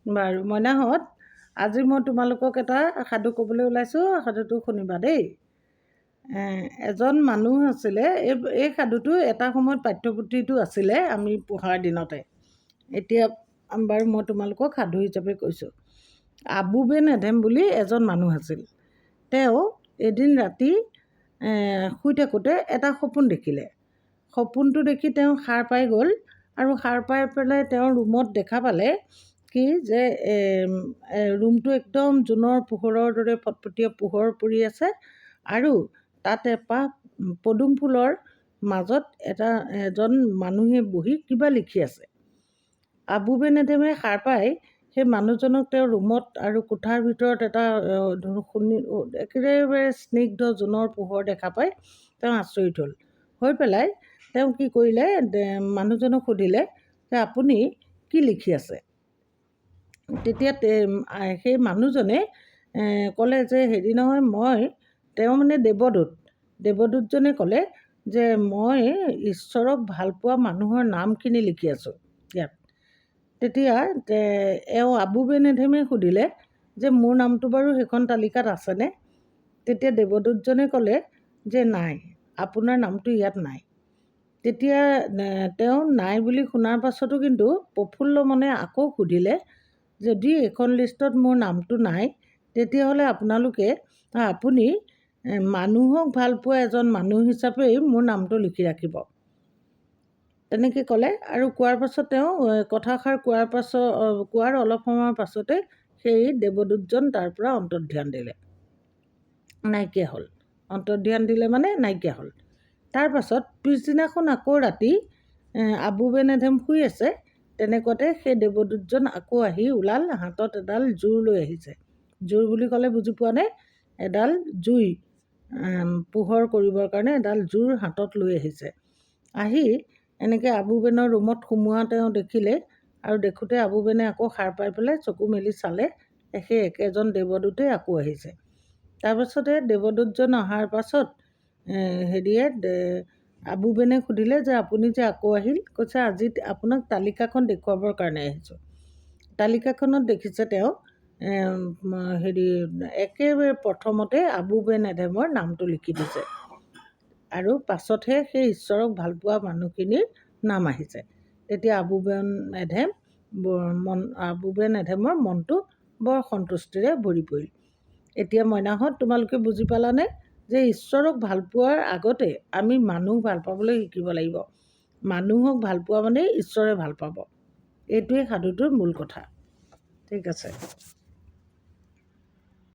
বাৰু মইনাহঁত, আজি মই তোমালোকক এটা সাধু ক'বলৈ ওলাইছোঁ। সাধুটো শুনিবা দেই। এজন মানুহ আছিলে। এই সাধুটো এটা সময়ত পাঠ্যপুথিটো আছিলে আমি পঢ়াৰ দিনতে। এতিয়া বাৰু মই তোমালোকক সাধু হিচাপে কৈছোঁ। আবুবেন এডেম বুলি এজন মানুহ আছিল। তেওঁ এদিন ৰাতি শুই থাকোঁতে এটা সপোন দেখিলে। সপোনটো দেখি তেওঁ সাৰ পাই গ'ল আৰু সাৰ পাই পেলাই তেওঁৰ ৰুমত দেখা পালে কি যে ৰুমটো একদম জোনৰ পোহৰৰ দৰে ফটফটীয়া পোহৰ পৰি আছে আৰু তাত এপাহ পদুম ফুলৰ মাজত এজন মানুহে বহি কিবা লিখি আছে। আবুবেন এডেমে সাৰ পাই সেই মানুহজনক তেওঁৰ ৰুমত আৰু কোঠাৰ ভিতৰত এটা একেবাৰে স্নিগ্ধ জোনৰ পোহৰ দেখা পাই তেওঁ আচৰিত হ'ল। হৈ পেলাই তেওঁ কি কৰিলে, মানুহজনক সুধিলে যে আপুনি কি লিখি আছে। তেতিয়া সেই মানুহজনে ক'লে যে হেৰি নহয়, তেওঁ মানে দেৱদূতজনে ক'লে যে মই ঈশ্বৰক ভালপোৱা মানুহৰ নামখিনি লিখি আছোঁ ইয়াত। তেতিয়া আবুবেন এডেমে সুধিলে যে মোৰ নামটো বাৰু সেইখন তালিকাত আছেনে? তেতিয়া দেৱদূতজনে ক'লে যে নাই, আপোনাৰ নামটো ইয়াত নাই। তেতিয়া তেওঁ নাই বুলি শুনাৰ পাছতো কিন্তু প্ৰফুল্ল মনে আকৌ সুধিলে যদি এইখন লিষ্টত মোৰ নামটো নাই তেতিয়াহ'লে আপুনি মানুহক ভালপোৱা এজন মানুহ হিচাপেই মোৰ নামটো লিখি ৰাখিব। তেনেকৈ ক'লে আৰু কোৱাৰ পাছত তেওঁ কথাষাৰ কোৱাৰ অলপ সময়ৰ পাছতে সেই দেৱদূতজন তাৰ পৰা অন্তৰ্ধান দিলে, নাইকিয়া হ'ল। অন্তৰ্ধান দিলে মানে নাইকিয়া হ'ল। তাৰ পাছত পিছদিনাখন আকৌ ৰাতি আবুবেন এডেম শুই আছে। তেনেকুৱাতে সেই দেৱদূতজন আকৌ আহি ওলাল, হাতত এডাল জোৰ লৈ আহিছে। জোৰ বুলি ক'লে বুজি পোৱানে? এডাল জুই পোহৰ কৰিবৰ কাৰণে এডাল জোৰ হাতত লৈ আহিছে। আহি এনেকৈ আবুবেনৰ ৰুমত সোমোৱা তেওঁ দেখিলে আৰু দেখোঁতে আবুবেনে আকৌ সাৰ পাই পেলাই চকু মেলি চালে সেই একেজন দেৱদূতেই আকৌ আহিছে। তাৰপাছতে দেৱদূতজন অহাৰ পাছত আবুবেনে সুধিলে যে আপুনি যে আকৌ আহিল, কৈছে আজি আপোনাক তালিকাখন দেখুৱাবৰ কাৰণে আহিছোঁ। তালিকাখনত দেখিছে তেওঁ একেবাৰে প্ৰথমতে আবুবেন এডেমৰ নামটো লিখি দিছে আৰু পাছতহে সেই ঈশ্বৰক ভালপোৱা মানুহখিনিৰ নাম আহিছে। তেতিয়া আবুবেন এডেমৰ মনটো বৰ সন্তুষ্টিৰে ভৰি পৰিল। এতিয়া মইনাহঁত, তোমালোকে বুজি পালানে যে ঈশ্বৰক ভালপোৱাৰ আগতে আমি মানুহ ভাল পাবলৈ শিকিব লাগিব। মানুহক ভাল পোৱা মানে ঈশ্বৰে ভাল পাব। এইটোৱেই সাধুটোৰ মূল কথা। ঠিক আছে।